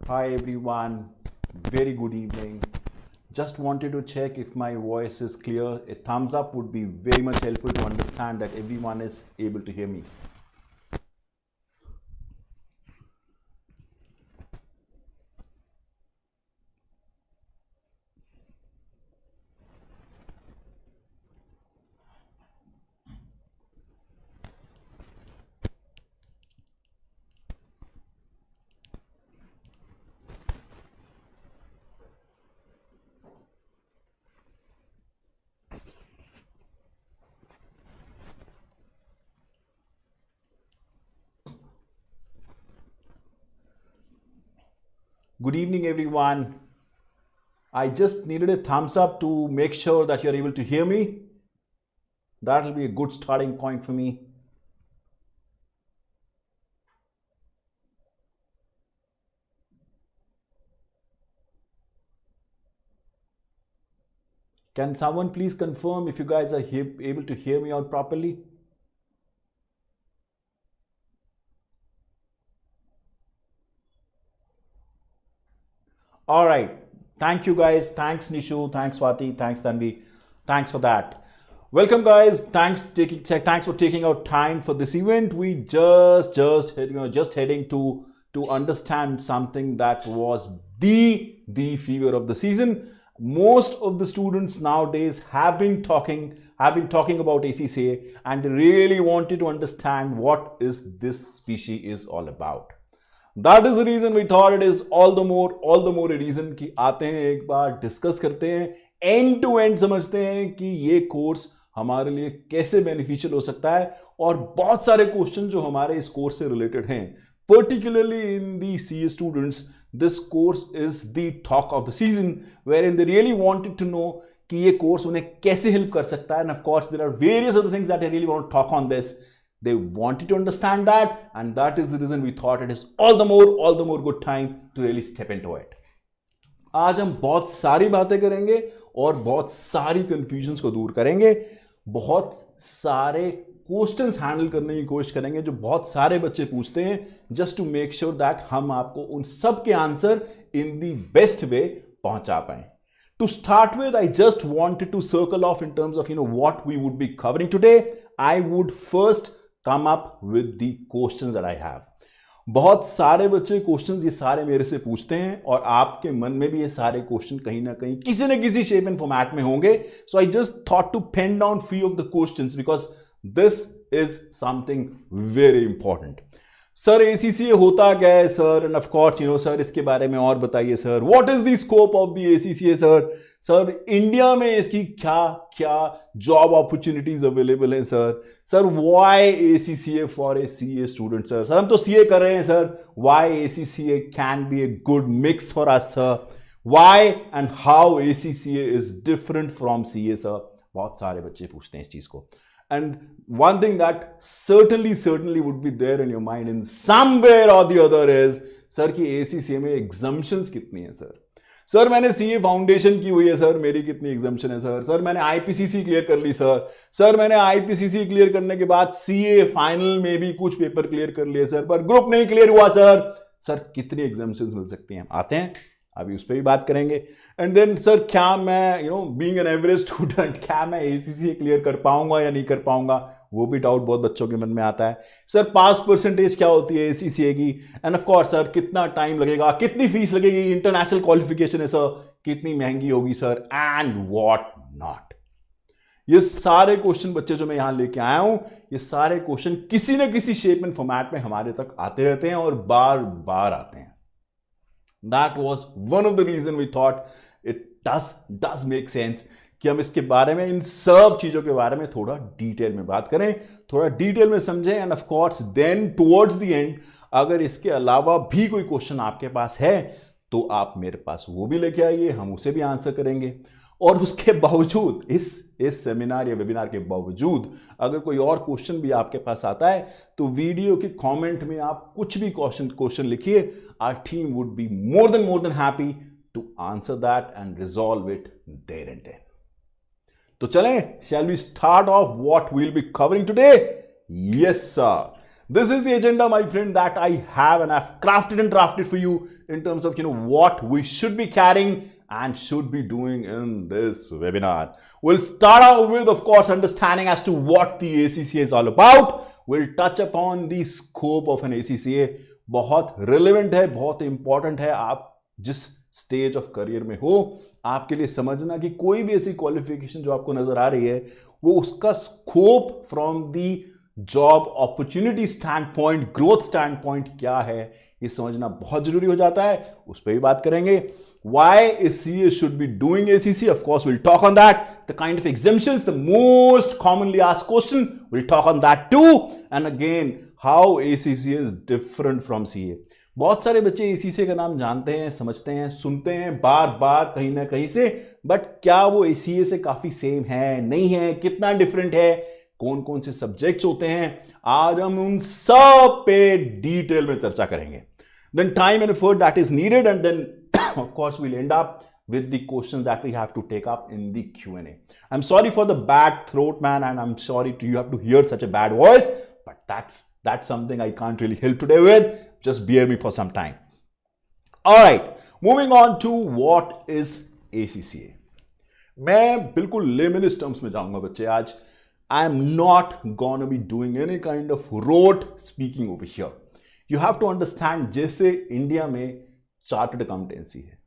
Hi everyone, very good evening. Just wanted to check if my voice is clear. A thumbs up would be very much helpful to understand that everyone is able to hear me. Good evening everyone. I just needed a thumbs up to make sure that you're able to hear me. That'll be a good starting point for me. Can someone please confirm if you guys are able to hear me out properly? All right. Thank you guys. Thanks Nishu. Thanks Swati. Thanks Tanvi. Thanks for that. Welcome guys. Thanks for taking out time for this event. We just heading to understand something that was the fever of the season. Most of the students nowadays have been talking about ACCA and they really wanted to understand what is this species is all about. That is the reason we thought it is all the more a reason कि आते हैं एक बार discuss करते हैं and to and समझते हैं कि ये कोर्स हमारे लिए कैसे बेनिफिशियल हो सकता है और बहुत सारे क्वेश्चन जो हमारे इस कोर्स से रिलेटेड हैं particularly in the CA students, this course is the talk of the season wherein they really wanted to know कि ये कोर्स उन्हें कैसे हेल्प कर सकता है and of course there are various other things that I really want to talk on this. They wanted to understand that and that is the reason we thought it is all the more good time to really step into it. आज हम बहुत सारी बातें करेंगे और बहुत सारी confusions को दूर करेंगे, बहुत सारे क्वेश्चंस हैंडल करने की कोशिश करेंगे जो बहुत सारे बच्चे पूछते हैं just to make sure that हम आपको उन सब के answer in the best way पहुंचा पाएं. To start with, I just wanted to circle off in terms of what we would be covering today. I would first come up with the questions that I have. बहुत सारे बच्चे questions ये सारे मेरे से पूछते हैं और आपके मन में भी ये सारे क्वेश्चन कहीं ना कहीं किसी न किसी शेप एंड फॉर्मेट में होंगे. So I just thought to pen down few of the questions because this is something very important. Sir ACCA होता क्या है sir, and of course sir इसके बारे में और बताइए सर. What is the scope of the ACCA sir. Sir India में इसकी क्या क्या जॉब अपॉर्चुनिटीज अवेलेबल हैं sir. Sir why ACCA for a CA student sir. Sir हम तो CA कर रहे हैं sir. Why ACCA can be a good mix for us sir. Why and how ACCA is different from CA sir. बहुत सारे बच्चे पूछते हैं इस चीज को. And one thing that certainly would be there in your mind in somewhere or the other is sir कि ACCA में exemptions कितनी है सर. सर मैंने CA फाउंडेशन की हुई है सर, मेरी कितनी एग्जाम्शन है सर. सर मैंने IPCC क्लियर कर ली सर. सर मैंने IPCC क्लियर करने के बाद CA फाइनल में भी कुछ पेपर क्लियर कर लिए सर, पर ग्रुप नहीं क्लियर हुआ सर. सर कितनी एग्जाम्शंस मिल सकती हैं. आते हैं अभी उस पर भी बात करेंगे. एंड देन सर क्या मैं बीइंग एन एवरेज स्टूडेंट क्या मैं ACCA क्लियर कर पाऊंगा या नहीं कर पाऊंगा, वो भी डाउट बहुत बच्चों के मन में आता है. सर पास परसेंटेज क्या होती है ACCA की, एंड ऑफ कोर्स सर कितना टाइम लगेगा, कितनी फीस लगेगी, इंटरनेशनल क्वालिफिकेशन है सर, कितनी महंगी होगी सर, एंड व्हाट नॉट. ये सारे क्वेश्चन बच्चे जो मैं यहां लेके आया हूं, ये सारे क्वेश्चन किसी न किसी शेप एंड फॉर्मेट में हमारे तक आते रहते हैं और बार बार आते हैं. That was one of the reason we thought it does make sense कि हम इसके बारे में, इन सब चीजों के बारे में थोड़ा डिटेल में बात करें, थोड़ा डिटेल में समझें. And of course then towards the end अगर इसके अलावा भी कोई क्वेश्चन आपके पास है तो आप मेरे पास वो भी लेके आइए, हम उसे भी आंसर करेंगे. और उसके बावजूद इस सेमिनार या वेबिनार के बावजूद अगर कोई और क्वेश्चन भी आपके पास आता है तो वीडियो के कमेंट में आप कुछ भी क्वेश्चन लिखिए. Our team would be more than happy to answer that and resolve it there and then. तो चलें, shall we start off what we will be covering today. Yes sir. This is the agenda, my friend, that I have and I've crafted and drafted for you in terms of what we should be carrying and should be doing in this webinar. We'll start out with, of course, understanding as to what the ACCA is all about. We'll touch upon the scope of an ACCA. बहुत relevant है, बहुत important है. आप जिस stage of career में हो, आपके लिए समझना कि कोई भी ऐसी क्वालिफिकेशन जो आपको नजर आ रही है, वो उसका scope from the job opportunity stand point, growth stand point क्या है, ये समझना बहुत जरूरी हो जाता है. उस पर भी बात करेंगे. Why ACCA should be doing ACCA? Of course, we'll talk on that. The kind of exemptions, the most commonly asked question, we'll talk on that too. And again, how ACCA is different from CA. बहुत सारे बच्चे ACCA का नाम जानते हैं, समझते हैं, सुनते हैं बार बार कहीं ना कहीं से, बट क्या वो ACCA से काफी सेम है, नहीं है, कितना डिफरेंट है, कौन कौन से सब्जेक्ट्स होते हैं, आज हम उन सब पे डिटेल में चर्चा करेंगे. Then time and effort that is needed, and then of course we'll end up with the questions that we have to take up in the Q&A. I'm sorry for the bad throat, man, and I'm sorry you have to hear such a bad voice, but that's something I can't really help today with. Just bear me for some time. All right, moving on to what is ACCA. मैं बिल्कुल लेमनिस्ट terms में जाऊंगा बच्चे आज. I am not gonna be doing any kind of rote speaking over here. You have to understand, जैसे India में chartered accountancy है,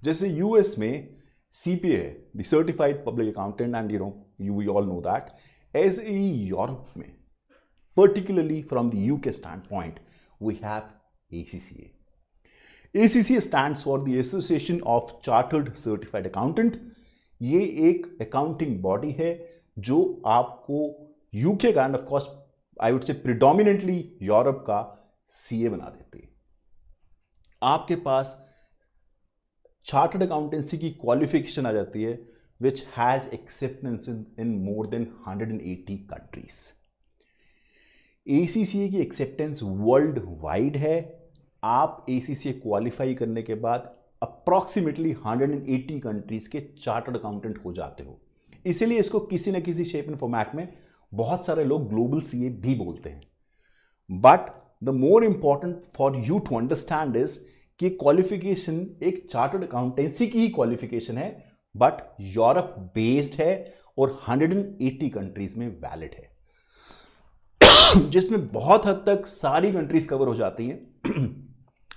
जैसे यूएस में सीपीए है, the certified public accountant, and we all know that. As a Europe में, particularly from the UK standpoint, we have ACCA. ACCA stands for the Association of Chartered Certified Accountant. ये एक accounting body है जो आपको UK का, and of course I would से predominantly Europe का CA बना देती है. आपके पास चार्टर्ड अकाउंटेंसी की क्वालिफिकेशन आ जाती है which has acceptance in more than 180 countries. ACCA की एक्सेप्टेंस वर्ल्ड वाइड है. आप ACCA क्वालिफाई करने के बाद अप्रॉक्सीमेटली 180 कंट्रीज के चार्टर्ड अकाउंटेंट हो जाते हो. इसीलिए इसको किसी न किसी शेप एंड फॉर्मेट में बहुत सारे लोग ग्लोबल सीए भी बोलते हैं. But the more important for you to understand is कि क्वालिफिकेशन एक चार्टर्ड अकाउंटेंसी की ही क्वालिफिकेशन है, बट यूरोप बेस्ड है और 180 कंट्रीज में वैलिड है, जिसमें बहुत हद तक सारी कंट्रीज कवर हो जाती हैं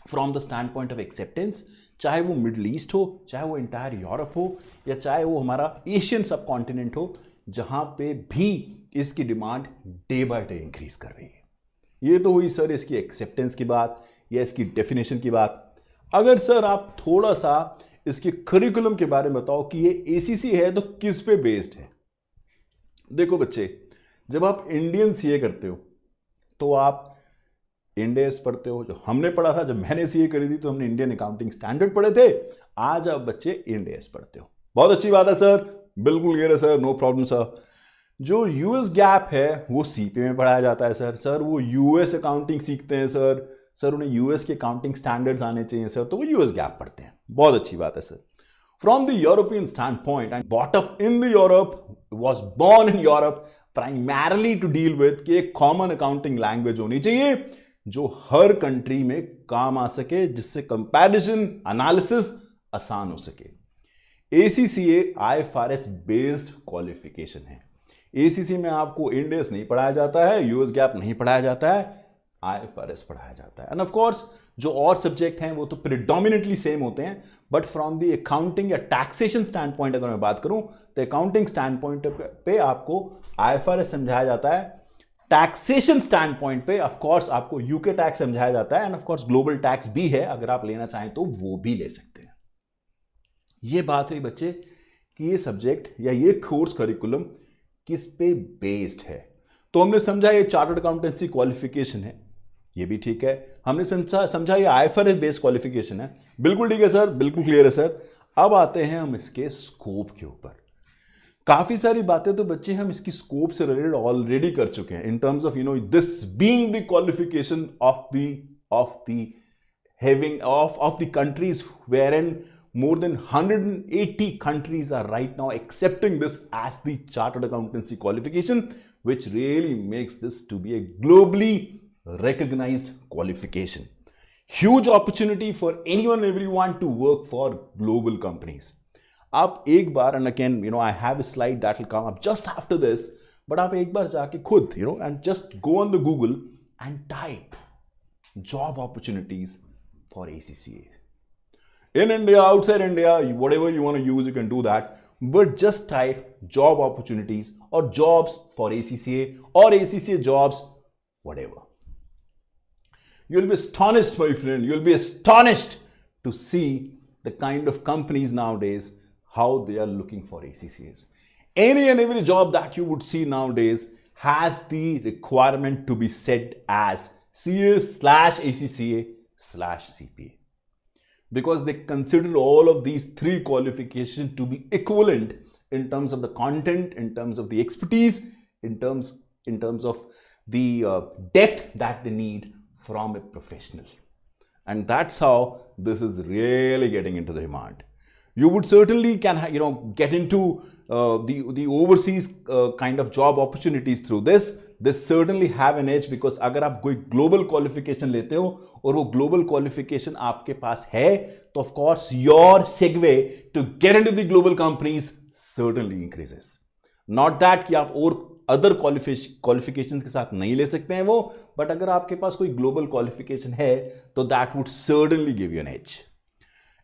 from the stand point of acceptance. चाहे वो मिडल ईस्ट हो, चाहे वो इंटायर यूरोप हो, या चाहे वो हमारा एशियन सब कॉन्टिनेंट हो, जहां पे भी इसकी demand day by day increase कर रही है. ये तो हुई सर इसकी एक्सेप्टेंस की बात या इसकी डेफिनेशन की बात. अगर सर आप थोड़ा सा इसके करिकुलम के बारे में बताओ कि ये ACCA है तो किस पे बेस्ड है. देखो बच्चे, जब आप इंडियन सीए करते हो तो आप इंडेस पढ़ते हो, जो हमने पढ़ा था. जब मैंने सीए करी थी तो हमने इंडियन अकाउंटिंग स्टैंडर्ड पढ़े थे. आज आप बच्चे इंडेस पढ़ते हो. बहुत अच्छी बात है सर, बिल्कुल क्लियर है सर, नो प्रॉब्लम सर. जो यूएस गैप है वो सीपीए में पढ़ाया जाता है सर. सर वो यूएस अकाउंटिंग सीखते हैं सर. सर उन्हें यूएस के अकाउंटिंग स्टैंडर्ड्स आने चाहिए सर, तो वो यूएस गैप पढ़ते हैं. बहुत अच्छी बात है sir. From the European standpoint and bought up in the Europe, was born in Europe primarily to deal with कि एक कॉमन अकाउंटिंग लैंग्वेज होनी चाहिए जो हर कंट्री में काम आ सके, जिससे कंपैरिजन एनालिसिस आसान हो सके. ACCA IFRS बेस्ड क्वालिफिकेशन है. ACCA में आपको इंडेस नहीं पढ़ाया जाता है, यूएस गैप नहीं पढ़ाया जाता है, IFRS पढ़ाया जाता है. एंड ऑफ कोर्स जो और सब्जेक्ट हैं वो तो प्रिडोमिनेंटली सेम होते हैं, बट फ्रॉम द अकाउंटिंग या टैक्सेशन स्टैंड पॉइंट अगर मैं बात करूं तो अकाउंटिंग स्टैंड पॉइंट पे आपको IFRS समझाया जाता है. टैक्सेशन स्टैंड पॉइंट पे ऑफ कोर्स आपको यूके टैक्स समझाया जाता है, and of course global tax भी है. अगर आप लेना चाहें तो वो भी ले सकते हैं. ये बात हुई बच्चे कि ये सब्जेक्ट या ये कोर्स करिकुलम किस पे बेस्ड है. तो हमने समझा ये चार्टर्ड अकाउंटेंसी क्वालिफिकेशन है, ये भी ठीक है. हमने समझा ये IFRS बेस्ड क्वालिफिकेशन है, बिल्कुल ठीक है सर, बिल्कुल क्लियर है सर. अब आते हैं हम इसके स्कोप के ऊपर. काफी सारी बातें तो बच्चे हम इसकी स्कोप से रिलेटेड ऑलरेडी कर चुके हैं in terms of this being the qualification of the countries where in more than 180 countries are right now accepting this as the chartered accountancy qualification, which really makes this to be a globally recognized qualification. Huge opportunity for anyone and everyone to work for global companies. आप एक बार, and again, I have a slide that will come up just after this, but आप एक बार जाके खुद, and just go on the Google and type job opportunities for ACCA. In India, outside India, whatever you want to use, you can do that. But just type job opportunities or jobs for ACCA or ACCA jobs, whatever. You'll be astonished, my friend. You'll be astonished to see the kind of companies nowadays, how they are looking for ACCAs. Any and every job that you would see nowadays has the requirement to be set as CA/ACCA/CPA. Because they consider all of these three qualifications to be equivalent in terms of the content, in terms of the expertise, in terms of the depth that they need from a professional. And that's how this is really getting into the demand. You would certainly can get into the overseas kind of job opportunities through this. They certainly have an edge, because अगर आप कोई global qualification लेते हो और वो global qualification आपके पास है, तो of course your segue to get into the global companies certainly increases. Not that कि आप और other qualifications के साथ नहीं ले सकते हैं वो, but अगर आपके पास कोई global qualification है, तो that would certainly give you an edge.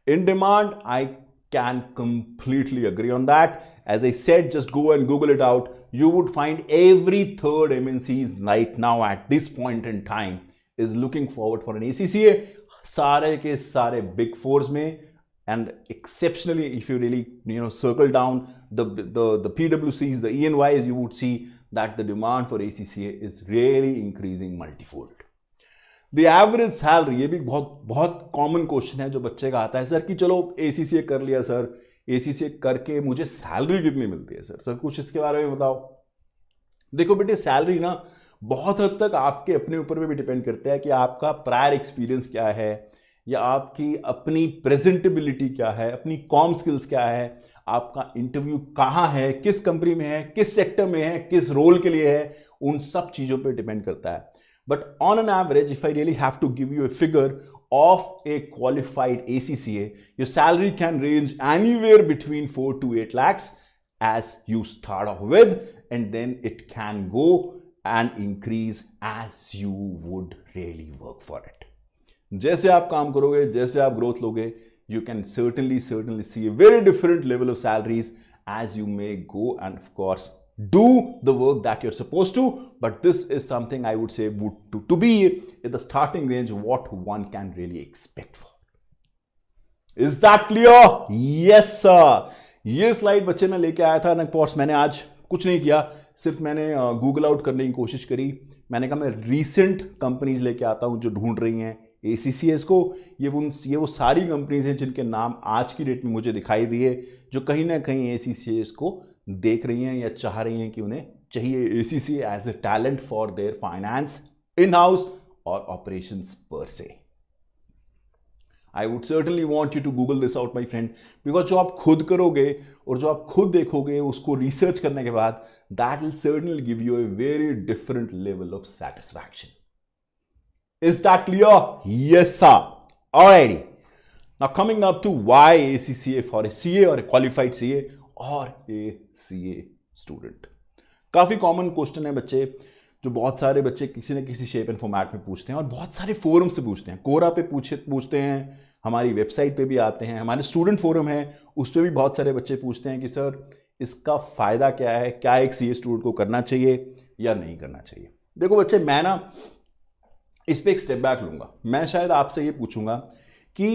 In demand, I can completely agree on that. As I said, just go and Google it out. You would find every third MNCs right now at this point in time is looking forward for an ACCA. सारे के सारे big fours में, and exceptionally, if you really circle down the PwCs, the ENYs, you would see that the demand for ACCA is really increasing multifold. The average salary, ये भी बहुत common question है जो बच्चे का आता है, सर कि चलो ACCA कर लिया सर, ACCA करके मुझे सैलरी कितनी मिलती है सर कुछ इसके बारे में बताओ। देखो बेटे, सैलरी ना बहुत हद तक आपके अपने ऊपर भी डिपेंड करता है कि आपका प्रायर एक्सपीरियंस क्या है, या आपकी अपनी प्रेजेंटेबिलिटी क्या है, अपनी कॉम स्किल्स क्या है, आपका इंटरव्यू कहाँ है, किस कंपनी में है, किस सेक्टर में है, किस रोल के लिए है, उन सब चीज़ों पे डिपेंड करता है. But on an average, if I really have to give you a figure of a qualified ACCA, your salary can range anywhere between 4 to 8 lakhs as you start off with, and then it can go and increase as you would really work for it. जैसे आप काम करोगे, जैसे आप growth लोगे, you can certainly see a very different level of salaries as you may go and of course do the work that you're supposed to. But this is something I would say would to be in the starting range what one can really expect for. Is that clear? Yes sir. ये slide बच्चे मैं लेके आया था ना, course मैंने आज कुछ नहीं किया, सिर्फ मैंने गूगल आउट करने की कोशिश करी. मैंने कहा मैं रीसेंट कंपनीज लेके आता हूं जो ढूंढ रही हैं ACCAs को. ये वो सारी कंपनीज हैं जिनके नाम आज की डेट में मुझे दिखाई दिए, जो कहीं ना कहीं ACCAs को देख रही हैं या चाह रही हैं कि उन्हें चाहिए ACCA as a talent for their finance in house और ऑपरेशंस पर से. I would certainly want you to Google this out my friend, because जो आप खुद करोगे और जो आप खुद देखोगे उसको रिसर्च करने के बाद, that will certainly give U a very different level of satisfaction. Is that clear? Yes, sir. Alrighty. Now coming up to why ACCA for a CA or a qualified CA or a CA student. काफी common question है बच्चे, जो बहुत सारे बच्चे किसी न किसी शेप एंड फॉर्मेट में पूछते हैं और बहुत सारे फोरम से पूछते हैं. कोरा पे पूछते हैं, हमारी वेबसाइट पे भी आते हैं, हमारे स्टूडेंट फोरम है उस पर भी बहुत सारे बच्चे पूछते हैं कि सर इसका फायदा क्या है, क्या एक CA स्टूडेंट को करना चाहिए या नहीं करना चाहिए. देखो बच्चे, मैं ना इस पे एक स्टेप बैक लूंगा. मैं शायद आपसे ये पूछूंगा कि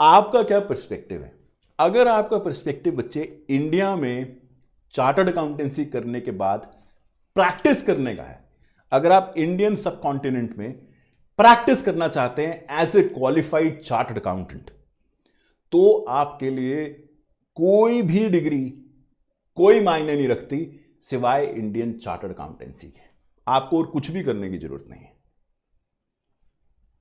आपका क्या पर्सपेक्टिव है. अगर आपका पर्सपेक्टिव बच्चे इंडिया में चार्टर्ड अकाउंटेंसी करने के बाद प्रैक्टिस करने का है, अगर आप इंडियन सब कॉन्टिनेंट में प्रैक्टिस करना चाहते हैं as a qualified chartered accountant, तो आपके लिए कोई भी डिग्री कोई मायने नहीं रखती सिवाय इंडियन चार्टर्ड अकाउंटेंसी के. आपको और कुछ भी करने की जरूरत नहीं है.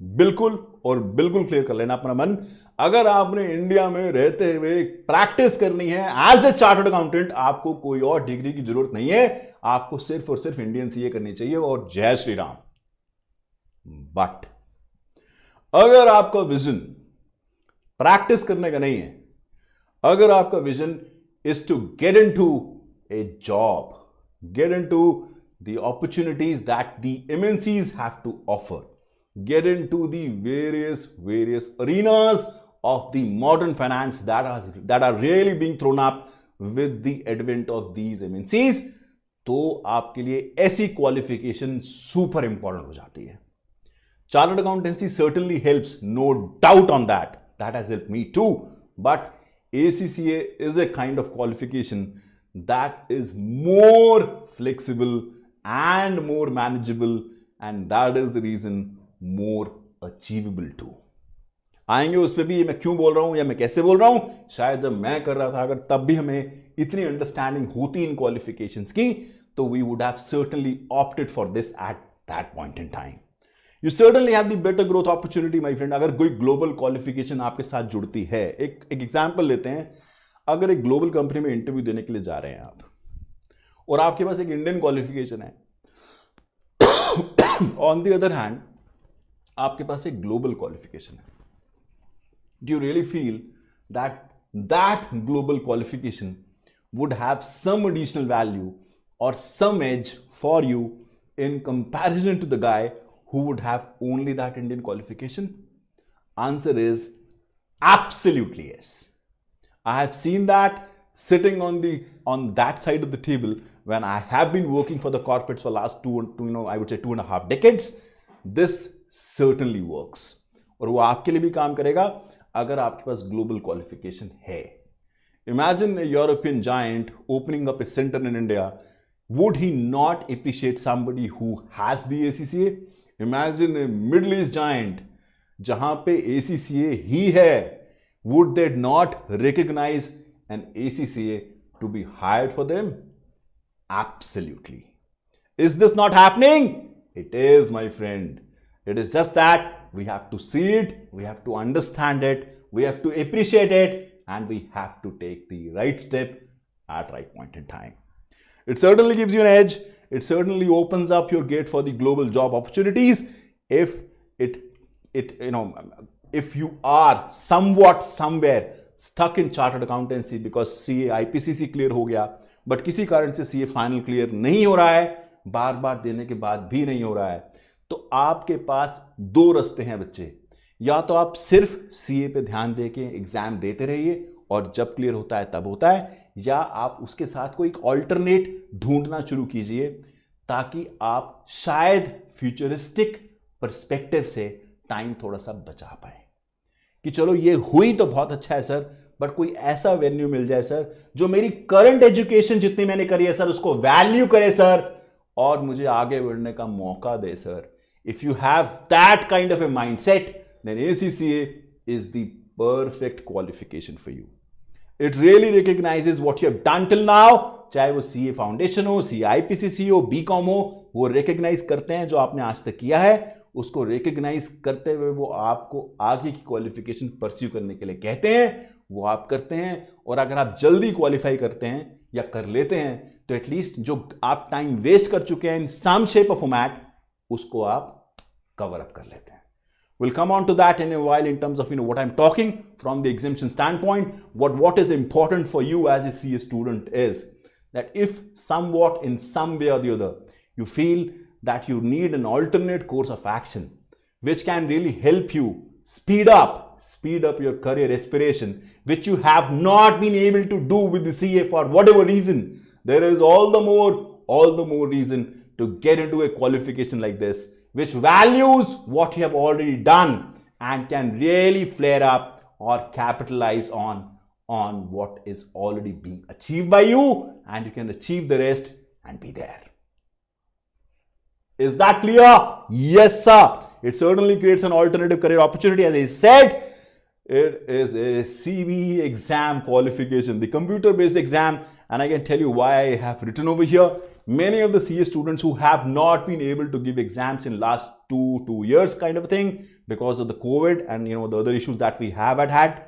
बिल्कुल और बिल्कुल क्लियर कर लेना अपना मन। अगर आपने इंडिया में रहते हुए प्रैक्टिस करनी है एज ए चार्टर्ड अकाउंटेंट, आपको कोई और डिग्री की जरूरत नहीं है, आपको सिर्फ और सिर्फ इंडियन सीए करनी चाहिए और जय श्री राम। बट अगर आपका विजन प्रैक्टिस करने का नहीं है, अगर आपका vision is to get into a job, get into the opportunities that the MNCs have to offer, get into the various arenas of the modern finance that are really being thrown up with the advent of these MNCs, तो आपके लिए ऐसी qualification super important हो जाती है। Chartered accountancy certainly helps, no doubt on that. That has helped me too. But ACCA is a kind of qualification that is more flexible and more manageable, and that is the reason more achievable too. आएंगे उस पर भी, मैं क्यों बोल रहा हूं या मैं कैसे बोल रहा हूं। शायद जब मैं कर रहा था, अगर तब भी हमें इतनी अंडरस्टैंडिंग होती इन क्वालिफिकेशंस की, तो we would have certainly opted for this at that point in time. You certainly have the better growth opportunity my friend, अगर कोई ग्लोबल क्वालिफिकेशन आपके साथ जुड़ती है। एक एग्जांपल लेते हैं। अगर एक ग्लोबल कंपनी में इंटरव्यू देने के लिए जा रहे हैं आप, और आपके पास एक इंडियन क्वालिफिकेशन है, ऑन द अदर हैंड आपके पास एक ग्लोबल क्वालिफिकेशन है, do you really feel that that global qualification would have some additional value और some edge for you in comparison to the guy who would have only that Indian qualification? Answer is absolutely yes. I have seen that sitting on that side of the table when I have been working for the corporates for last I would say 2.5 decades. This certainly works. और वो आपके लिए भी काम करेगा अगर आपके पास global qualification है. Imagine a European giant opening up a center in India. Would he not appreciate somebody who has the ACCA? Imagine a Middle East giant जहां पे ACCA ही है. Would they not recognize an ACCA to be hired for them? Absolutely. Is this not happening? It is, my friend. It is just that we have to see it, we have to understand it, we have to appreciate it, and we have to take the right step at right point in time. It certainly gives you an edge. It certainly opens up your gate for the global job opportunities if if you are somewhat somewhere stuck in chartered accountancy because CA IPCC clear हो गया, but किसी कारण से CA final clear नहीं हो रहा है, बार बार देने के बाद भी नहीं हो रहा है, तो आपके पास दो रास्ते हैं बच्चे। या तो आप सिर्फ CA पे ध्यान देके एग्जाम देते रहिए और जब क्लियर होता है तब होता है, या आप उसके साथ कोई एक ऑल्टरनेट ढूंढना शुरू कीजिए ताकि आप शायद फ्यूचरिस्टिक पर्सपेक्टिव से टाइम थोड़ा सा बचा पाए कि चलो ये हुई तो बहुत अच्छा है सर, बट कोई ऐसा वेन्यू मिल जाए सर जो मेरी करंट एजुकेशन जितनी मैंने करी है सर उसको वैल्यू करे सर और मुझे आगे बढ़ने का मौका दे sir. If you have that kind of a mindset then ACCA is the perfect qualification for you. It really recognizes what you have done till now, चाहे वो CA फाउंडेशन हो, CA IPCC हो, BCom हो, वो recognize करते हैं जो आपने आज तक किया है, उसको recognize करते हुए वो आपको आगे की क्वालिफिकेशन परस्यू करने के लिए कहते हैं, वो आप करते हैं। और अगर आप जल्दी क्वालिफाई करते हैं या कर लेते हैं तो एटलीस्ट जो आप टाइम वेस्ट कर चुके हैं इन सम शेप ऑफ फॉर्मेट उसको आप कवर अप कर लेते हैं। We'll come on to that in a while in terms of what I'm talking from the exemption standpoint. What is important for you as a CA student is that if somewhat in some way or the other you feel that you need an alternate course of action which can really help you speed up your career aspiration, which you have not been able to do with the CA for whatever reason, there is all the more reason to get into a qualification like this which values what you have already done and can really flare up or capitalize on what is already being achieved by you, and you can achieve the rest and be there. Is that clear? Yes, sir. It certainly creates an alternative career opportunity. As I said, it is a CBE exam qualification, the computer-based exam, and I can tell you why I have written over here. many of the CA students who have not been able to give exams in last two years kind of thing because of the COVID and the other issues that we have had,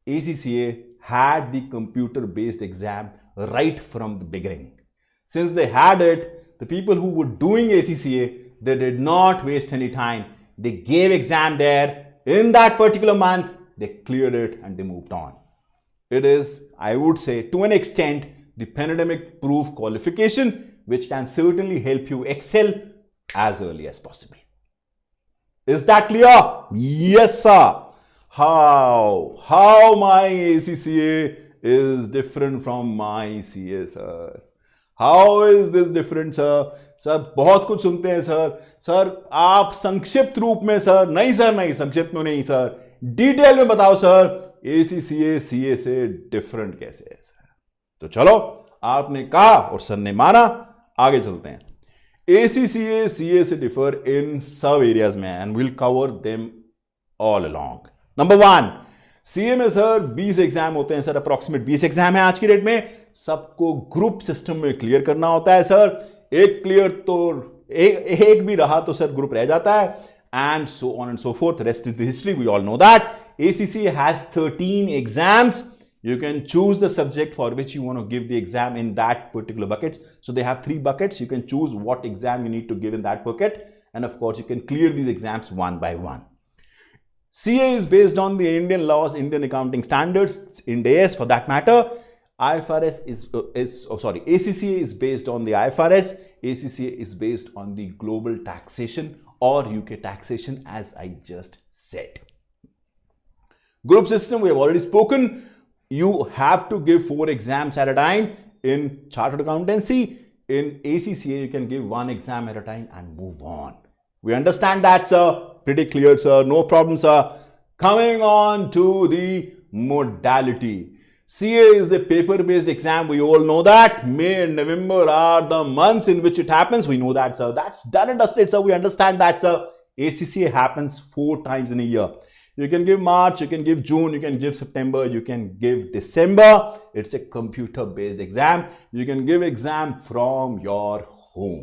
ACCA had the computer based exam right from the beginning. Since they had it, the people who were doing ACCA, they did not waste any time. They gave exam there in that particular month, they cleared it and they moved on. It is, I would say, to an extent, the pandemic proof qualification, which can certainly help you excel as early as possible. Is that clear? Yes, sir. How my ACCA is different from my CA, sir? How is this different, sir? Sir बहुत कुछ सुनते हैं sir आप संक्षिप्त रूप में sir, नहीं sir, नहीं संक्षिप्त में नहीं सर, डिटेल में बताओ सर, ACCA CA से डिफरेंट कैसे है सर? तो चलो, आपने कहा और सर ने माना, आगे चलते हैं. ACCA CA से डिफर इन सब एरियाज में and will cover them all along. Number 1, CA में सर 20 एग्जाम होते हैं सर, अप्रोक्सीमेट 20 एग्जाम है आज की डेट में. सबको ग्रुप सिस्टम में क्लियर करना होता है सर. एक क्लियर तो एक भी रहा तो सर ग्रुप रह जाता है, and so on and so forth. Rest is the history, we all know that. ACCA has 13 exams. You can choose the subject for which you want to give the exam in that particular buckets. So they have 3 buckets. You can choose what exam you need to give in that bucket, and of course you can clear these exams one by one. CA is based on the Indian laws, Indian accounting standards, Ind AS for that matter. IFRS ACCA is based on the IFRS. ACCA is based on the global taxation or UK taxation, as I just said. Group system, we have already spoken. You have to give 4 exams at a time. In chartered accountancy, in ACCA, you can give 1 exam at a time and move on. We understand that, sir. Pretty clear, sir. No problem, sir. Coming on to the modality. CA is a paper-based exam. We all know that. May and November are the months in which it happens. We know that, sir. That's done and dusted, sir. We understand that, sir. ACCA happens 4 times in a year. You can give March, you can give June, you can give September, you can give December. It's a computer-based exam. You can give exam from your home.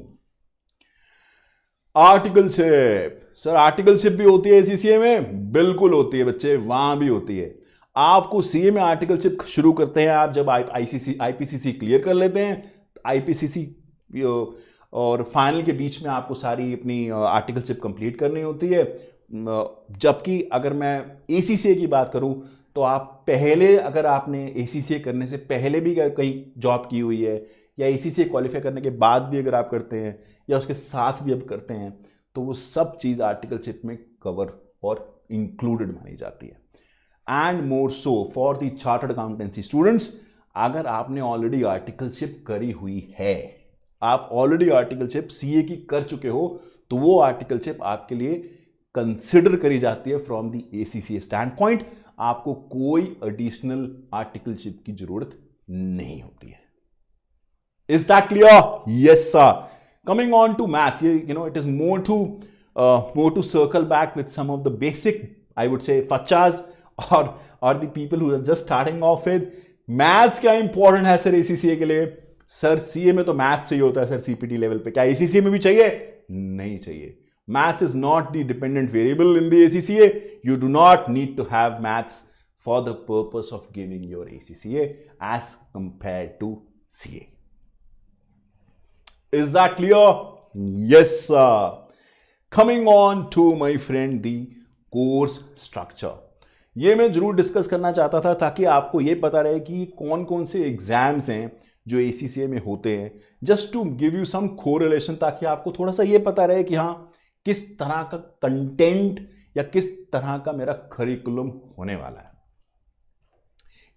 Articleship, sir articleship भी होती है ACCA में? बिल्कुल होती है बच्चे, वहां भी होती है. आपको CA में आर्टिकलशिप शुरू करते हैं आप जब IPCC क्लियर कर लेते हैं. IPCC और फाइनल के बीच में आपको सारी अपनी आर्टिकलशिप कंप्लीट करनी होती है. जबकि अगर मैं ACCA की बात करूं तो आप पहले, अगर आपने ACCA करने से पहले भी कहीं जॉब की हुई है, या ACCA क्वालिफाई करने के बाद भी अगर आप करते हैं, या उसके साथ भी अब करते हैं, तो वो सब चीज़ आर्टिकलशिप में कवर और इंक्लूडेड मानी जाती है. And more so for the chartered accountancy students, अगर आपने ऑलरेडी आर्टिकलशिप करी हुई है, आप ऑलरेडी आर्टिकलशिप CA की कर चुके हो, तो वो आर्टिकलशिप आपके लिए कंसिडर करी जाती है from the ACCA standpoint. आपको कोई एडिशनल आर्टिकलशिप की जरूरत नहीं होती है. Is that clear? Yes sir. Coming on to maths, it is more to circle back with some of the basic, I would say फच्चाज और the people who are just starting off with. Maths क्या important है sir ACCA के लिए? Sir CA में तो maths चाहिए होता है सर CPT लेवल पे. क्या ACCA में भी चाहिए? नहीं चाहिए. Maths is not the dependent variable in the ACCA. You do not need to have maths for the purpose of giving your ACCA as compared to CA. Is that clear? Yes, sir. Coming on to, my friend, the course structure. ये मैं जरूर discuss करना चाहता था ताकि आपको ये पता रहे कि कौन कौन से एग्जाम्स हैं जो ACCA में होते हैं. Just to give you some correlation, ताकि आपको थोड़ा सा ये पता रहे कि हाँ किस तरह का कंटेंट या किस तरह का मेरा करिकुलम होने वाला है.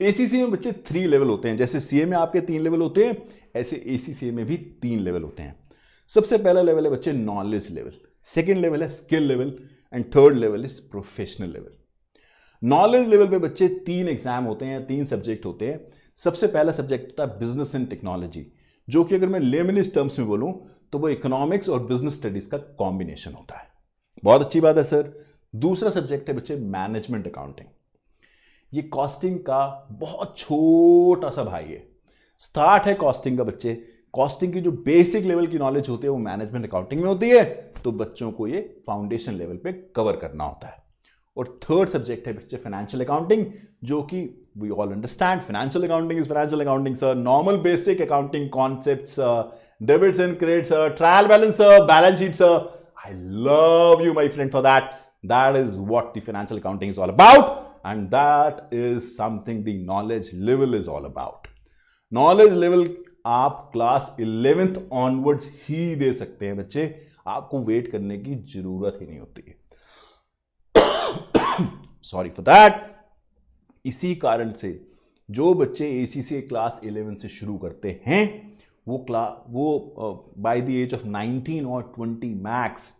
ACCA में बच्चे 3 लेवल होते हैं. जैसे CA में आपके 3 लेवल होते हैं, ऐसे ACCA में भी 3 लेवल होते हैं. सबसे पहला लेवल है बच्चे नॉलेज लेवल, सेकंड लेवल है skill level, and third level is professional level. Knowledge level पे बच्चे 3 एग्जाम होते हैं, 3 सब्जेक्ट होते हैं. सबसे पहला सब्जेक्ट होता है बिजनेस एंड टेक्नोलॉजी, जो कि अगर मैं लेमनिस्ट टर्म्स में बोलूं तो वो इकोनॉमिक्स और बिजनेस स्टडीज का कॉम्बिनेशन होता है. बहुत अच्छी बात है सर. दूसरा सब्जेक्ट है बच्चे मैनेजमेंट अकाउंटिंग. ये कॉस्टिंग का बहुत छोटा सा भाई है. स्टार्ट है कॉस्टिंग का बच्चे कॉस्टिंग की जो बेसिक लेवल की नॉलेज होती है वो मैनेजमेंट अकाउंटिंग में होती है, तो बच्चों को ये फाउंडेशन लेवल पे कवर करना होता है। और थर्ड सब्जेक्ट है बच्चे फाइनेंशियल अकाउंटिंग, जो कि we all understand financial accounting is financial accounting sir, normal basic accounting concepts, debits and credits, trial balance, balance sheet sir. I love you my friend for that. That is what the financial accounting is all about, and that is something the knowledge level is all about. Knowledge level आप class 11th onwards ही दे सकते हैं बच्चे, आपको wait करने की जरूरत ही नहीं होती है. Sorry for that. इसी कारण से जो बच्चे ACCA क्लास 11 से शुरू करते हैं वो बाय द एज ऑफ 19 और 20 मैक्स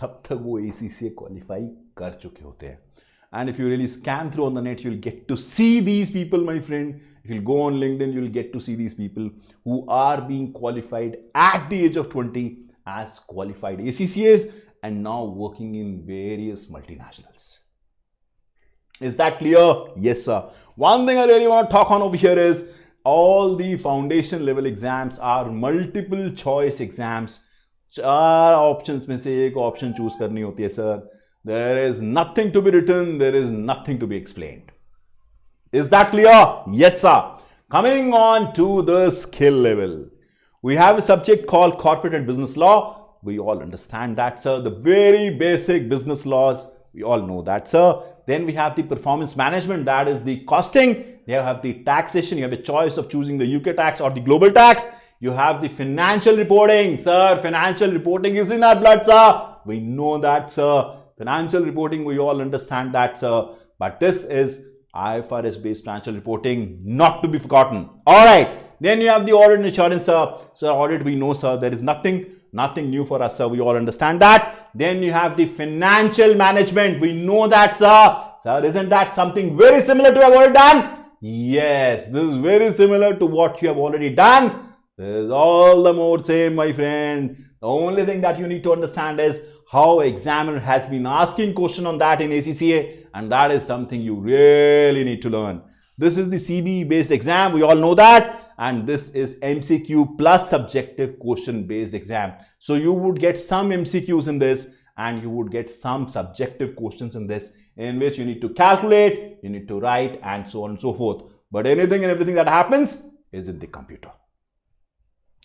तब तक वो ACCA क्वालिफाई कर चुके होते हैं. And if you really scan through on the net, you'll get to see these people, my friend. If you go on LinkedIn, you'll get to see these people who are being qualified at the age of 20 as qualified ACCAs and now working in various multinationals. Is that clear? Yes, sir. One thing I really want to talk on over here is all the foundation level exams are multiple choice exams. 4 options में से एक option choose करनी होती है, sir. There is nothing to be written. There is nothing to be explained. Is that clear? Yes, sir. Coming on to the skill level. We have a subject called corporate and business law. We all understand that, sir. The very basic business laws. We all know that, sir. Then we have the performance management. That is the costing. You have the taxation. You have a choice of choosing the UK tax or the global tax. You have the financial reporting. Sir, financial reporting is in our blood, sir. We know that, sir. Financial reporting, we all understand that, sir. But this is IFRS based financial reporting, not to be forgotten. All right. Then you have the audit and assurance, sir. So audit, we know, sir. There is nothing new for us, sir. We all understand that. Then you have the financial management. We know that, sir. Sir, isn't that something very similar to what you have already done? Yes, this is very similar to what you have already done. This is all the more same, my friend. The only thing that you need to understand is how examiner has been asking question on that in ACCA, and that is something you really need to learn. This is the CBE based exam, we all know that, and this is MCQ plus subjective question based exam. So you would get some MCQs in this and you would get some subjective questions in this, in which you need to calculate, you need to write, and so on and so forth. But anything and everything that happens is in the computer.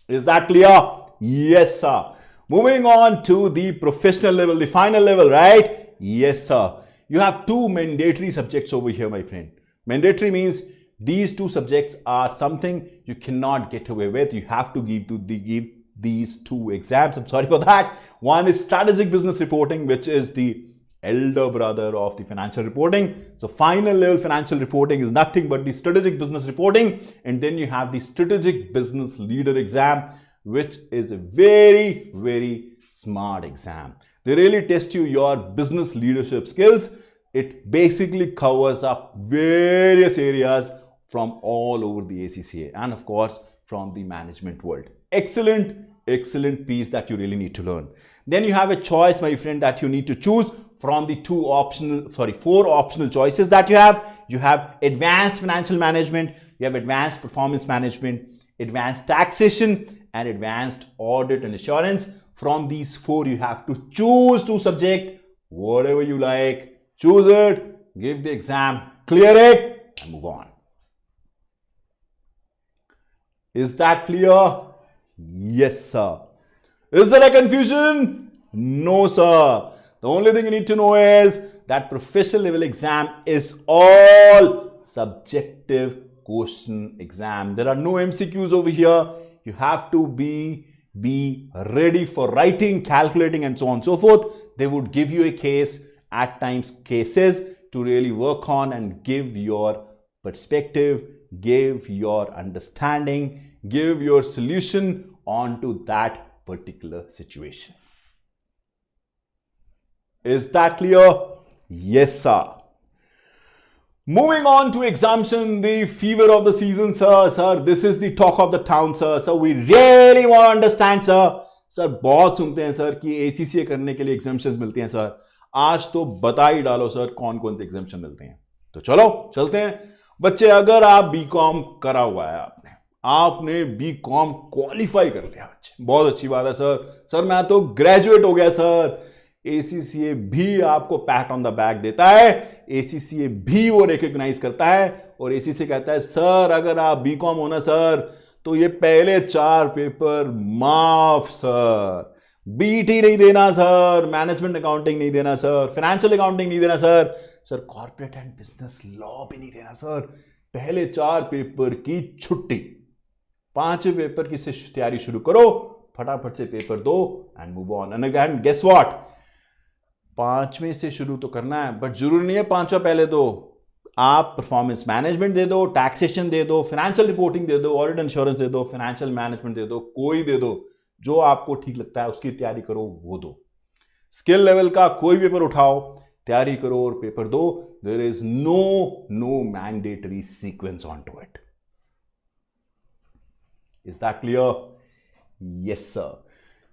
Is that clear? Yes, sir. Moving on to the professional level, the final level, right? Yes, sir. You have 2 mandatory subjects over here, my friend. Mandatory means these 2 subjects are something you cannot get away with. You have to give these 2 exams. I'm sorry for that. One is strategic business reporting, which is the elder brother of the financial reporting. So final level financial reporting is nothing but the strategic business reporting. And then you have the strategic business leader exam, which is a very, very smart exam. They really test your business leadership skills. It basically covers up various areas from all over the ACCA and of course from the management world. Excellent piece that you really need to learn. Then you have a choice, my friend, that you need to choose from the 4 optional choices that you have. You have advanced financial management, you have advanced performance management, advanced taxation, and advanced audit and assurance. From these 4, you have to choose 2 subjects, whatever you like. Choose it, give the exam, clear it, and move on. Is that clear? Yes, sir. Is there a confusion? No, sir. The only thing you need to know is that professional level exam is all subjective question exam. There are no MCQs over here. You have to be ready for writing, calculating, and so on and so forth. They would give you a case, at times cases, to really work on and give your perspective, give your understanding, give your solution onto that particular situation. Is that clear? Yes, sir. Moving on to exemption, the fever of the season, sir. Sir, this is the talk of the town, sir. So we really want to understand, sir. Sir, बहुत सुनते हैं sir कि ACCA करने के लिए exemptions मिलती हैं sir. आज तो बता ही डालो सर कौन कौन से exemption मिलते हैं. तो चलो चलते हैं. बच्चे, अगर आप BCom करा हुआ है आपने, आपने बीकॉम क्वालिफाई कर लिया बच्चे, बहुत अच्छी बात है सर। सर मैं तो ग्रेजुएट हो गया सर। एसीसीए भी आपको पैट ऑन द बैक देता है, एसीसीए भी वो रिकॉग्नाइज करता है और एसीसीए कहता है सर अगर आप बीकॉम हो ना सर तो ये पहले 4 पेपर माफ सर, बीटी नहीं देना सर, मैनेजमेंट अकाउंटिंग नहीं देना सर, फाइनेंशियल अकाउंटिंग नहीं देना sir, sir corporate and business law भी नहीं देना सर, पहले 4 पेपर की छुट्टी, 5वें पेपर की से तैयारी शुरू करो, फटाफट से पेपर दो and move on. And again guess what, 5वें से शुरू तो करना है बट जरूरी नहीं है 5वां पहले दो, आप परफॉर्मेंस मैनेजमेंट दे दो, टैक्सेशन दे दो, फाइनेंशियल रिपोर्टिंग दे दो, ऑडिट इंश्योरेंस दे दो, फाइनेंशियल मैनेजमेंट दे दो, कोई दे दो जो आपको ठीक लगता है उसकी तैयारी करो, वो दो। स्किल लेवल का कोई पेपर उठाओ, तैयारी करो और पेपर दो। There is no mandatory sequence on to it. Is that clear? Yes sir.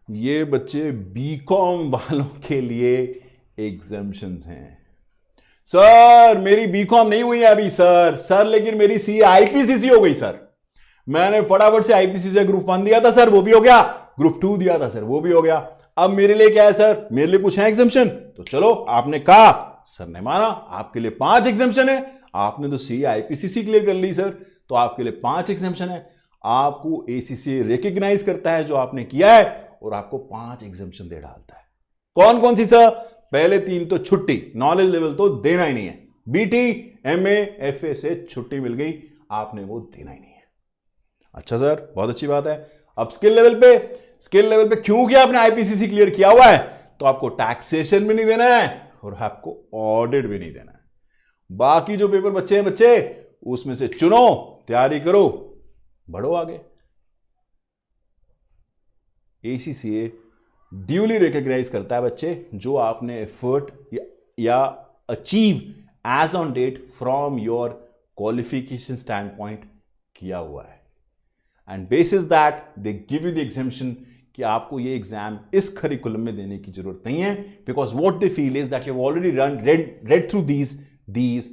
ये बच्चे बीकॉम वालों के लिए एग्जम्पशंस हैं। सर मेरी बीकॉम नहीं हुई है अभी सर लेकिन मेरी सी आईपीसीसी हो गई सर, मैंने फटाफट से आईपीसीसी ग्रुप 1 दिया था सर वो भी हो गया, ग्रुप 2 दिया था सर वो भी हो गया, अब मेरे लिए क्या है सर, मेरे लिए कुछ है एग्जम्पशन? तो चलो आपने कहा, सर ने माना, आपके लिए 5 एग्जम्पशन है, आपने तो सी आईपीसीसी क्लियर कर ली सर, तो आपके लिए 5 एग्जम्पशन है, आपको एसीसी रिकॉग्नाइज करता है जो आपने किया है और आपको 5 एग्जम्पशन दे डालता है। कौन कौन सी सर? पहले 3 तो छुट्टी, नॉलेज लेवल तो देना ही नहीं है, बीटी एमए एफए से छुट्टी मिल गई, आपने वो देना ही नहीं है। अच्छा सर बहुत अच्छी बात है। अब स्किल लेवल पे क्योंकि आपने आईपीसीसी क्लियर किया हुआ है तो आपको टैक्सेशन भी नहीं देना है और आपको ऑडिट भी नहीं देना है। बाकी जो पेपर बच्चे हैं बच्चे उसमें से चुनो, तैयारी करो, बढ़ो आगे। एसीसीए ड्यूली रिकॉग्नाइज करता है बच्चे जो आपने एफर्ट या achieve as on date from your qualification standpoint किया हुआ है, and basis that they give you the exemption कि आपको ये एग्जाम इस करिकुलम में देने की जरूरत नहीं है, because what they feel is that you have already read through these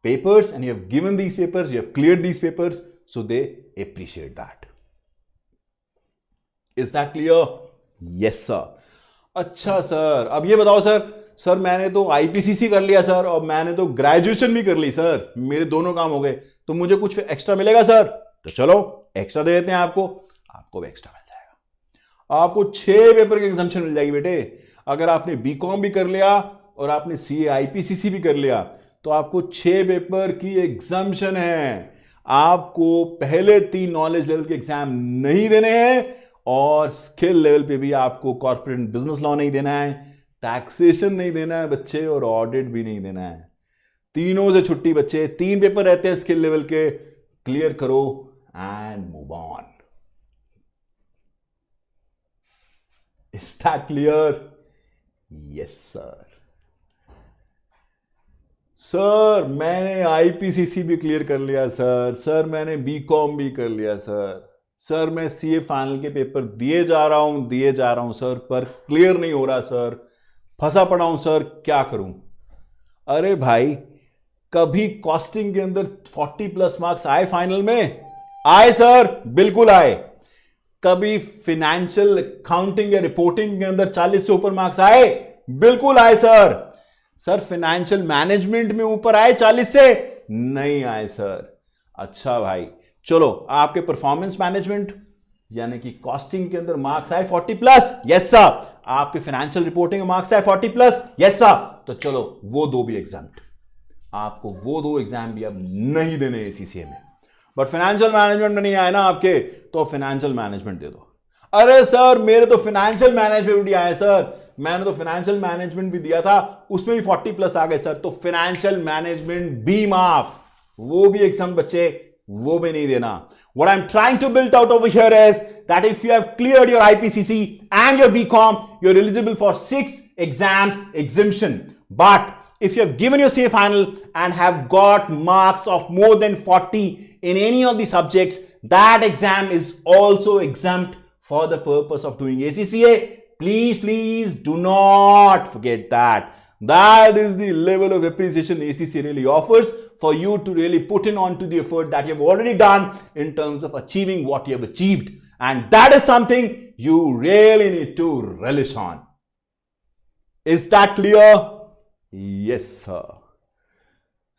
papers and you have given these papers, you have cleared these papers, so they appreciate that. Is that clear? Yes sir. अच्छा sir अब ये बताओ sir मैंने तो IPCC कर लिया sir और मैंने तो ग्रेजुएशन भी कर ली सर, मेरे दोनों काम हो गए, तो मुझे कुछ एक्स्ट्रा मिलेगा सर? तो चलो एक्स्ट्रा दे देते हैं आपको भी एक्स्ट्रा मिल जाएगा, आपको 6 पेपर की एग्जाम्पशन मिल जाएगी बेटे। अगर आपने बीकॉम भी कर लिया और आपने सीए आईपीसीसी भी कर लिया तो आपको 6 पेपर की एग्जाम्पशन है। आपको पहले 3 नॉलेज लेवल के एग्जाम नहीं देने हैं और स्किल लेवल पे भी आपको कॉर्पोरेट बिजनेस लॉ नहीं देना है, टैक्सेशन नहीं देना है बच्चे और ऑडिट भी नहीं देना है। तीनों से छुट्टी बच्चे, 3 पेपर रहते हैं स्किल लेवल के, क्लियर करो and move on. Is that clear? Yes sir. Sir मैंने आईपीसीसी भी क्लियर कर लिया सर मैंने बीकॉम भी कर लिया सर मैं सीए फाइनल के पेपर दिए जा रहा हूं सर, पर क्लियर नहीं हो रहा सर, फंसा पड़ा हूं सर, क्या करूं? अरे भाई कभी कॉस्टिंग के अंदर 40+ मार्क्स आए फाइनल में? आए सर, बिल्कुल आए। कभी फाइनेंशियल अकाउंटिंग या रिपोर्टिंग के अंदर 40 से ऊपर मार्क्स आए? बिल्कुल आए सर फाइनेंशियल मैनेजमेंट में ऊपर आए 40 से? नहीं आए सर। अच्छा भाई चलो आपके परफॉर्मेंस मैनेजमेंट यानी कि कॉस्टिंग के अंदर मार्क्स आए 40+? Yes sir. आपके फाइनेंशियल रिपोर्टिंग में मार्क्स आए 40+? Yes sir. तो चलो वो 2 भी एग्जाम्प्ट, आपको वो 2 एग्जाम भी अब नहीं देने एसीसीए में। बट फाइनेंशियल मैनेजमेंट में नहीं आए ना आपके, तो फाइनेंशियल मैनेजमेंट दे दो। अरे सर मेरे तो फाइनेंशियल मैनेजमेंट भी आए सर, मैंने तो फाइनेंशियल मैनेजमेंट भी दिया था, उसमें भी 40+ आ गए सर, तो फाइनेंशियल मैनेजमेंट भी माफ, वो भी एग्जाम बच्चे, वो भी नहीं देना। What I'm trying to build out over here is that if you have cleared your IPCC and your BCom, you're eligible for 6 exams exemption. But if you have given your CA final and have got marks of more than 40 in any of the subjects, that exam is also exempt for the purpose of doing ACCA. Please do not forget that. That is the level of appreciation ACCA really offers for you to really put in onto the effort that you have already done in terms of achieving what you have achieved. And that is something you really need to relish on. Is that clear? Yes, sir.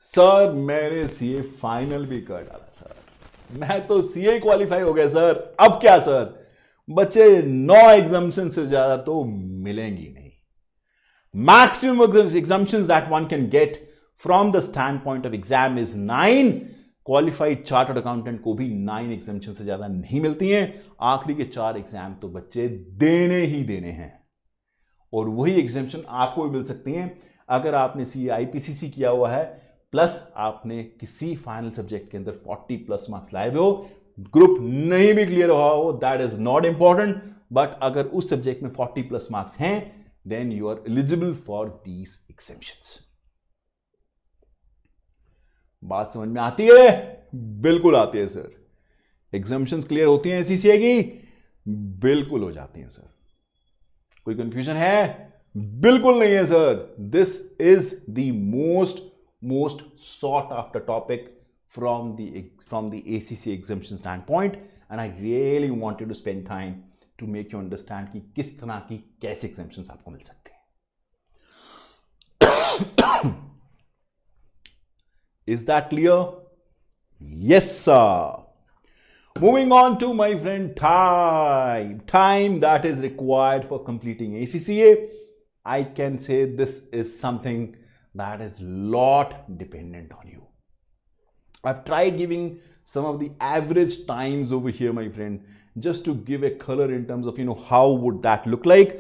Sir मैंने CA final भी कर डाला sir, मैं तो CA qualify हो गया sir, अब क्या सर? बच्चे 9 एग्जाम्शन से ज्यादा तो मिलेंगी नहीं. Maximum exemptions that one can get from the stand point of exam is 9. Qualified chartered accountant को भी 9 एग्जाम्शन से ज्यादा नहीं मिलती हैं. आखिरी के 4 एग्जाम तो बच्चे देने ही देने हैं, और वही एग्जाम्शन आपको भी मिल सकती हैं अगर आपने सीए आईपीसीसी किया हुआ है, प्लस आपने किसी फाइनल सब्जेक्ट के अंदर 40+ मार्क्स लाए हुए हो. ग्रुप नहीं भी क्लियर हुआ हो, that is not important, but अगर उस सब्जेक्ट में 40+ मार्क्स हैं, then you are eligible for these exemptions. बात समझ में आती है? बिल्कुल आती है सर. एग्जेम्पशंस क्लियर होती हैं एसीसीए की? बिल्कुल हो जाती हैं सर. कोई कंफ्यूजन है? बिल्कुल नहीं है sir. This is the most sought after topic from the ACCA exemption standpoint, and I really wanted to spend time to make you understand कि किस तरह की कैसे exemptions आपको मिल सकते हैं. Is that clear? Yes, sir. Moving on to my friend time that is required for completing ACCA. I can say this is something that is lot dependent on you. I've tried giving some of the average times over here, my friend, just to give a color in terms of, how would that look like.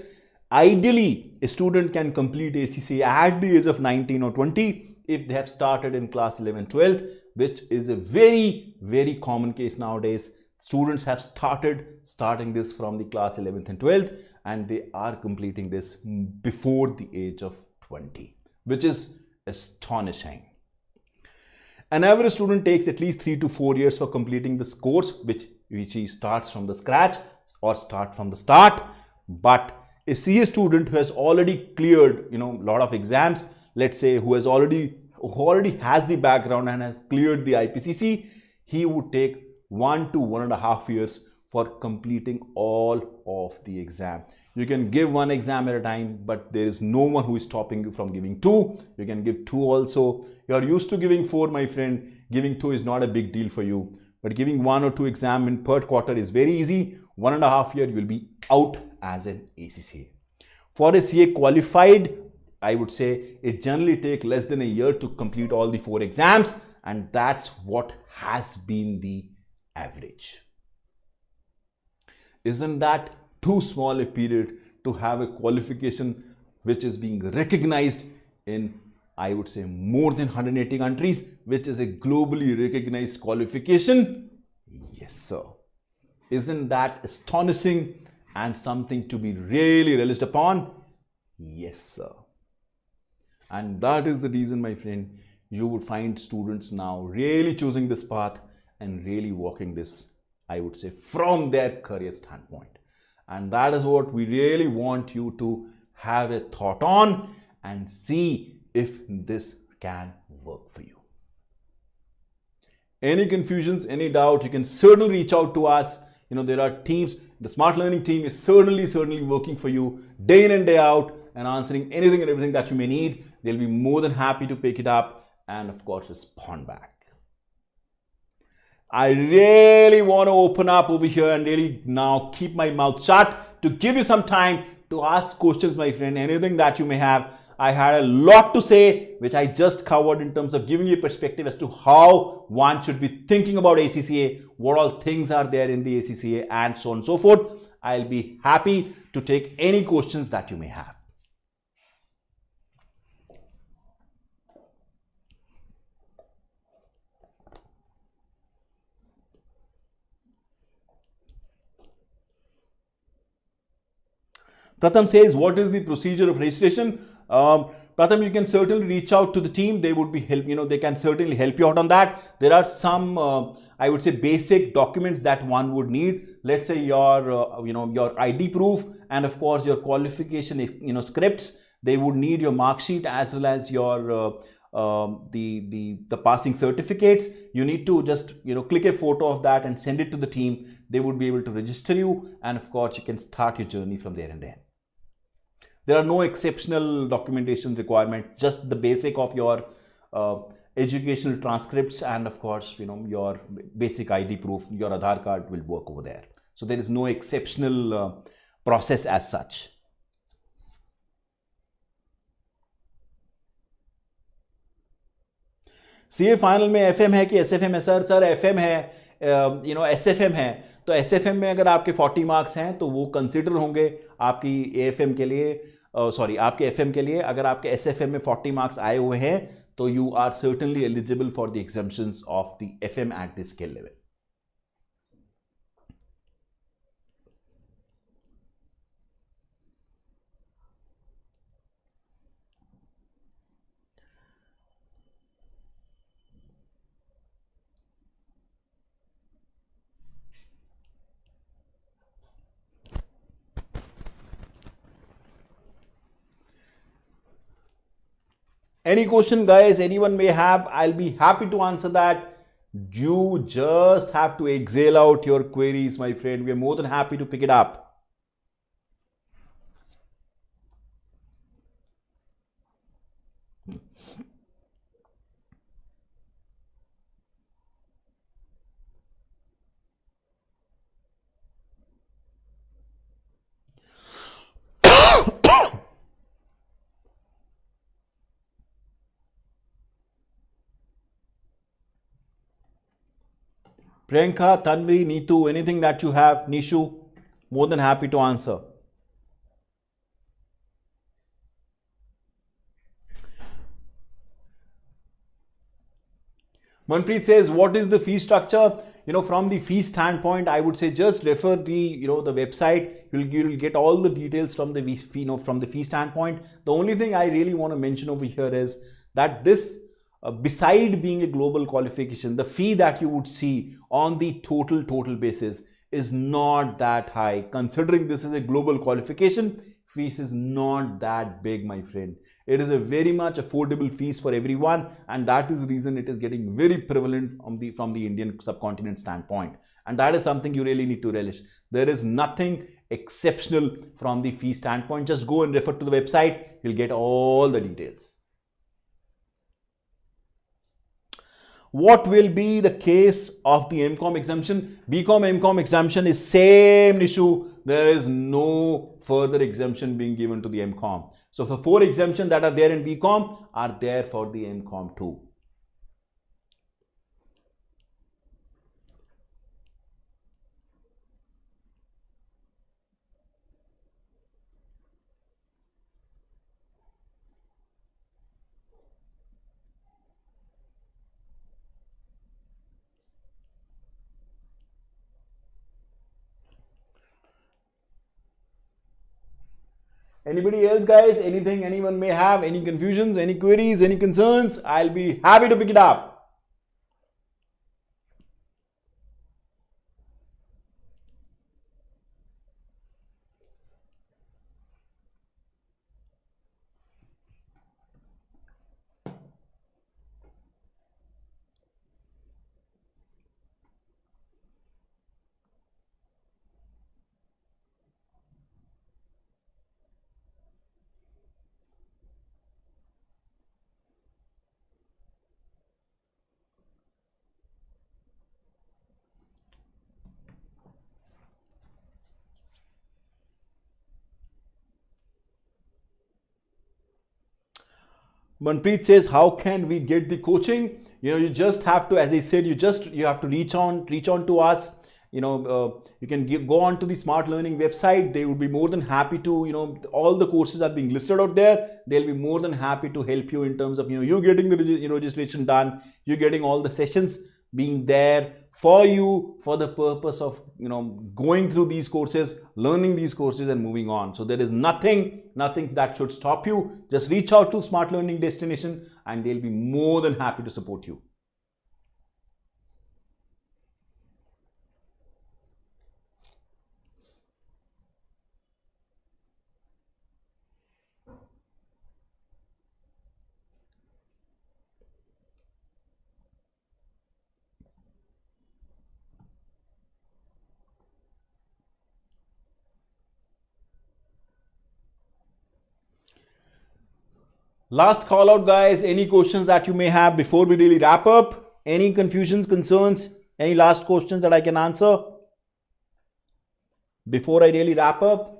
Ideally, a student can complete ACCA at the age of 19 or 20 if they have started in class 11, 12th, which is a very, very common case nowadays. Students have starting this from the class 11th and 12th, and they are completing this before the age of 20. Which is astonishing. An average student takes at least 3 to 4 years for completing this course, which he starts from the scratch or start from the start. But a CA student who has already cleared, a lot of exams, let's say who already has the background and has cleared the IPCC, he would take 1 to 1.5 years for completing all of the exam. You can give 1 exam at a time, but there is no one who is stopping you from giving 2. You can give 2 also. You are used to giving 4, my friend. Giving 2 is not a big deal for you. But giving 1 or 2 exam in per quarter is very easy. 1.5 year, you will be out as an ACCA. For a CA qualified, I would say it generally takes less than a year to complete all the 4 exams. And that's what has been the average. Isn't that too small a period to have a qualification which is being recognized in, I would say, more than 180 countries, which is a globally recognized qualification? Yes, sir. Isn't that astonishing and something to be really relished upon? Yes, sir. And that is the reason, my friend, you would find students now really choosing this path and really walking this, I would say, from their career standpoint. And that is what we really want you to have a thought on and see if this can work for you. Any confusions, any doubt, you can certainly reach out to us. There are teams. The Smart Learning team is certainly working for you day in and day out and answering anything and everything that you may need. They'll be more than happy to pick it up and, of course, respond back. I really want to open up over here and really now keep my mouth shut to give you some time to ask questions, my friend. Anything that you may have. I had a lot to say, which I just covered in terms of giving you a perspective as to how one should be thinking about ACCA, what all things are there in the ACCA, and so on and so forth. I'll be happy to take any questions that you may have. Pratham says, what is the procedure of registration? Pratham, you can certainly reach out to the team. They would be they can certainly help you out on that. There are some, I would say, basic documents that one would need. Let's say your, your ID proof and of course your qualification, scripts. They would need your mark sheet as well as your the passing certificates. You need to just click a photo of that and send it to the team. They would be able to register you, and of course you can start your journey from there and then. There are no exceptional documentation requirements, just the basic of your educational transcripts, and of course your basic ID proof, your Aadhaar card will work over there. So there is no exceptional process as such. CA final में FM है कि SFM है? Sir FM है, SFM है, तो SFM में अगर आपके 40 मार्क्स हैं तो वो कंसिडर होंगे आपकी एएफएम के लिए, सॉरी आपके एफएम के लिए. अगर आपके एसएफएम में 40 मार्क्स आए हुए हैं तो you are certainly eligible for the exemptions of the FM at the skill level. Any question, guys, anyone may have, I'll be happy to answer that. You just have to exhale out your queries, my friend. We are more than happy to pick it up. Priyanka, Tanvi, Neetu, anything that you have, Nishu, more than happy to answer. Manpreet says, what is the fee structure? From the fee standpoint, I would say just refer the the website. You'll get all the details from the fee, from the fee standpoint. The only thing I really want to mention over here is that this, beside being a global qualification, the fee that you would see on the total basis is not that high. Considering this is a global qualification, fees is not that big, my friend. It is a very much affordable fees for everyone, and that is the reason it is getting very prevalent from the Indian subcontinent standpoint. And that is something you really need to relish. There is nothing exceptional from the fee standpoint. Just go and refer to the website. You'll get all the details. What will be the case of the MCOM exemption? BCom MCOM exemption is same issue. There is no further exemption being given to the MCOM. So the 4 exemptions that are there in BCom are there for the MCOM too. Anybody else, guys? Anything anyone may have? Any confusions, any queries, any concerns? I'll be happy to pick it up. Manpreet says, how can we get the coaching? You just have to, as I said, you have to reach on to us. You can go on to the Smart Learning website. They would be more than happy to, all the courses are being listed out there. They'll be more than happy to help you in terms of, you getting the registration done, you getting all the sessions being there for you for the purpose of going through these courses, learning these courses and moving on. So there is nothing that should stop you. Just reach out to Smart Learning Destination and they'll be more than happy to support you. Last call out, guys. Any questions that you may have before we really wrap up? Any confusions, concerns? Any last questions that I can answer before I really wrap up?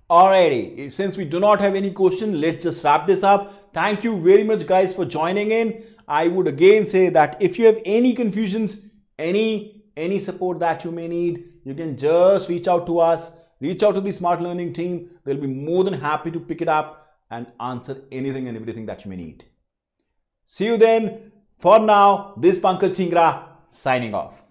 Alrighty, since we do not have any question, let's just wrap this up. Thank you very much, guys, for joining in. I would again say that if you have any confusions, any support that you may need, you can just reach out to us, reach out to the Smart Learning team. They'll be more than happy to pick it up and answer anything and everything that you may need. See you then. For now, this is Pankaj Chingra signing off.